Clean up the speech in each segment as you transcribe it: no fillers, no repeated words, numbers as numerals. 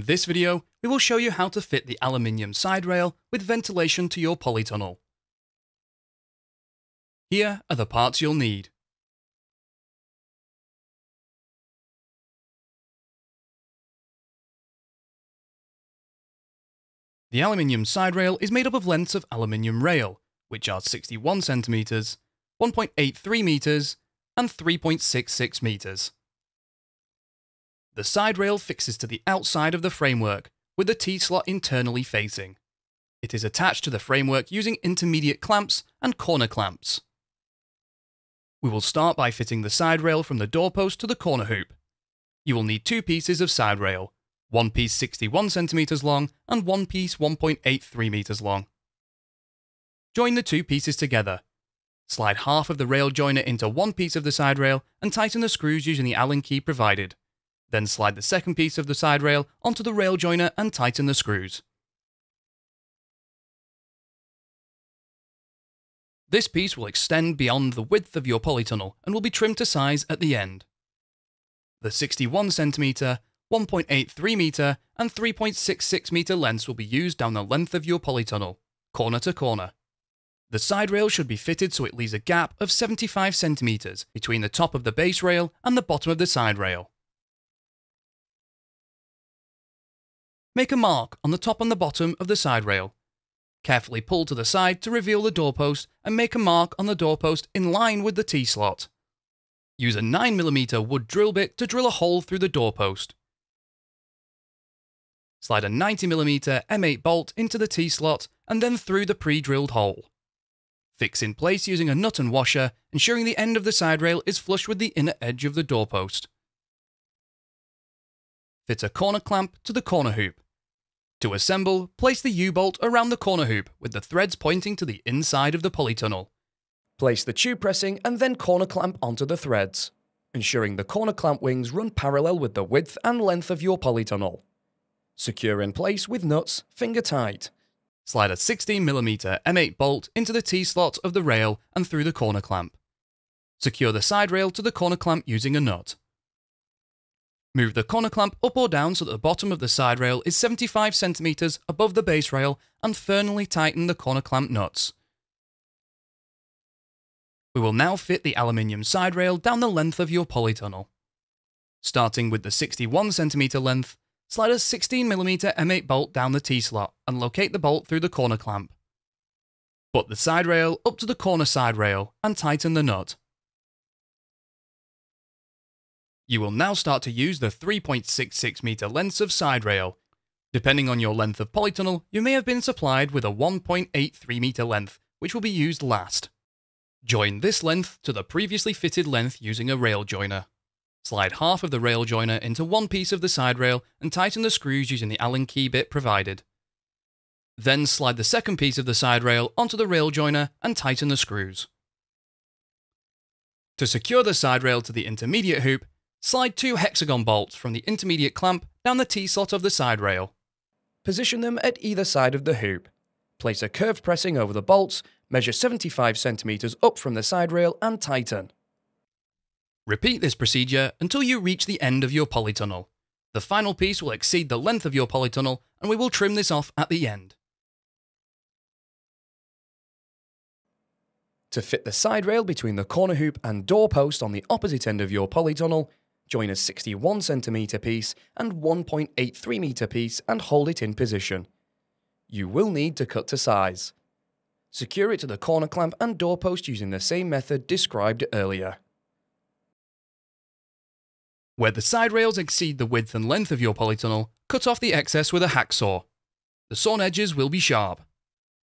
In this video, we will show you how to fit the aluminium side rail with ventilation to your polytunnel. Here are the parts you'll need. The aluminium side rail is made up of lengths of aluminium rail, which are 61 cm, 1.83 meters, and 3.66 meters. The side rail fixes to the outside of the framework, with the T-slot internally facing. It is attached to the framework using intermediate clamps and corner clamps. We will start by fitting the side rail from the doorpost to the corner hoop. You will need two pieces of side rail, one piece 61 cm long and one piece 1.83 meters long. Join the two pieces together. Slide half of the rail joiner into one piece of the side rail and tighten the screws using the Allen key provided. Then slide the second piece of the side rail onto the rail joiner and tighten the screws. This piece will extend beyond the width of your polytunnel and will be trimmed to size at the end. The 61 cm, 1.83 meter and 3.66 meter lengths will be used down the length of your polytunnel, corner to corner. The side rail should be fitted so it leaves a gap of 75 centimeters between the top of the base rail and the bottom of the side rail. Make a mark on the top and the bottom of the side rail. Carefully pull to the side to reveal the doorpost and make a mark on the doorpost in line with the T-slot. Use a 9mm wood drill bit to drill a hole through the doorpost. Slide a 90mm M8 bolt into the T-slot and then through the pre-drilled hole. Fix in place using a nut and washer, ensuring the end of the side rail is flush with the inner edge of the doorpost. Fit a corner clamp to the corner hoop. To assemble, place the U-bolt around the corner hoop with the threads pointing to the inside of the polytunnel. Place the tube pressing and then corner clamp onto the threads, ensuring the corner clamp wings run parallel with the width and length of your polytunnel. Secure in place with nuts, finger tight. Slide a 16mm M8 bolt into the T-slot of the rail and through the corner clamp. Secure the side rail to the corner clamp using a nut. Move the corner clamp up or down so that the bottom of the side rail is 75 cm above the base rail and firmly tighten the corner clamp nuts. We will now fit the aluminium side rail down the length of your polytunnel. Starting with the 61 cm length, slide a 16mm M8 bolt down the T-slot and locate the bolt through the corner clamp. Put the side rail up to the corner side rail and tighten the nut. You will now start to use the 3.66 meter lengths of side rail. Depending on your length of polytunnel, you may have been supplied with a 1.83 meter length, which will be used last. Join this length to the previously fitted length using a rail joiner. Slide half of the rail joiner into one piece of the side rail and tighten the screws using the Allen key bit provided. Then slide the second piece of the side rail onto the rail joiner and tighten the screws. To secure the side rail to the intermediate hoop, slide two hexagon bolts from the intermediate clamp down the T-slot of the side rail. Position them at either side of the hoop. Place a curved pressing over the bolts, measure 75 cm up from the side rail and tighten. Repeat this procedure until you reach the end of your polytunnel. The final piece will exceed the length of your polytunnel and we will trim this off at the end. To fit the side rail between the corner hoop and doorpost on the opposite end of your polytunnel, join a 61 cm piece and 1.83 meter piece and hold it in position. You will need to cut to size. Secure it to the corner clamp and doorpost using the same method described earlier. Where the side rails exceed the width and length of your polytunnel, cut off the excess with a hacksaw. The sawn edges will be sharp.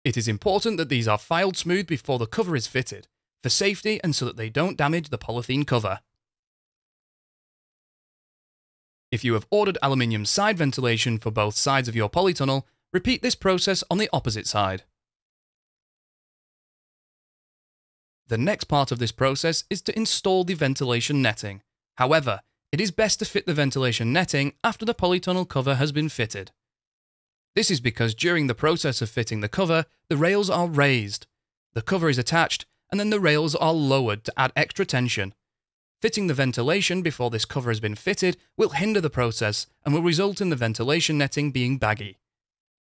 It is important that these are filed smooth before the cover is fitted, for safety and so that they don't damage the polythene cover. If you have ordered aluminium side ventilation for both sides of your polytunnel, repeat this process on the opposite side. The next part of this process is to install the ventilation netting. However, it is best to fit the ventilation netting after the polytunnel cover has been fitted. This is because during the process of fitting the cover, the rails are raised. The cover is attached and then the rails are lowered to add extra tension. Fitting the ventilation before this cover has been fitted will hinder the process and will result in the ventilation netting being baggy.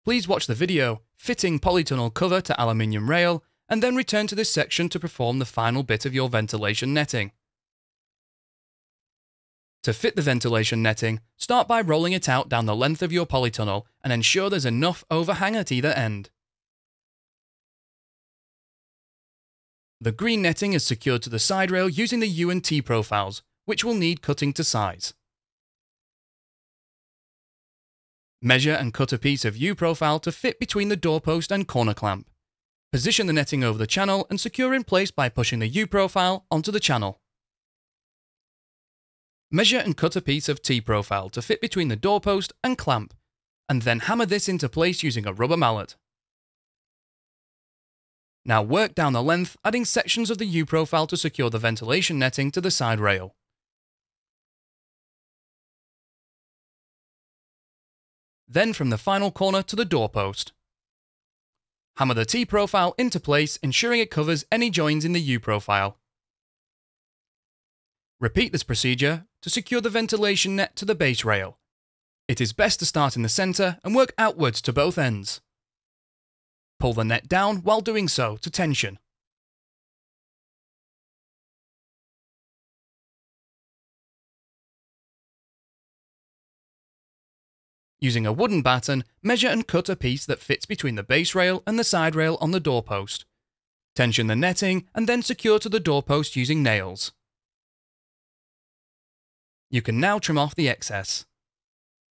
Please watch the video, Fitting Polytunnel Cover to Aluminium Rail, and then return to this section to perform the final bit of your ventilation netting. To fit the ventilation netting, start by rolling it out down the length of your polytunnel and ensure there's enough overhang at either end. The green netting is secured to the side rail using the U and T profiles, which will need cutting to size. Measure and cut a piece of U profile to fit between the doorpost and corner clamp. Position the netting over the channel and secure in place by pushing the U profile onto the channel. Measure and cut a piece of T profile to fit between the doorpost and clamp, and then hammer this into place using a rubber mallet. Now work down the length, adding sections of the U profile to secure the ventilation netting to the side rail. Then from the final corner to the doorpost. Hammer the T profile into place, ensuring it covers any joins in the U profile. Repeat this procedure to secure the ventilation net to the base rail. It is best to start in the centre and work outwards to both ends. Pull the net down while doing so to tension. Using a wooden batten, measure and cut a piece that fits between the base rail and the side rail on the doorpost. Tension the netting and then secure to the doorpost using nails. You can now trim off the excess.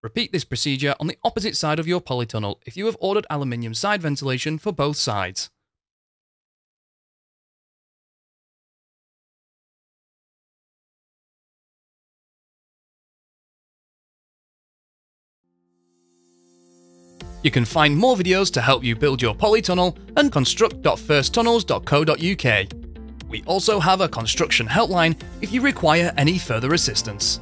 Repeat this procedure on the opposite side of your polytunnel if you have ordered aluminium side ventilation for both sides. You can find more videos to help you build your polytunnel and construct.firsttunnels.co.uk. We also have a construction helpline if you require any further assistance.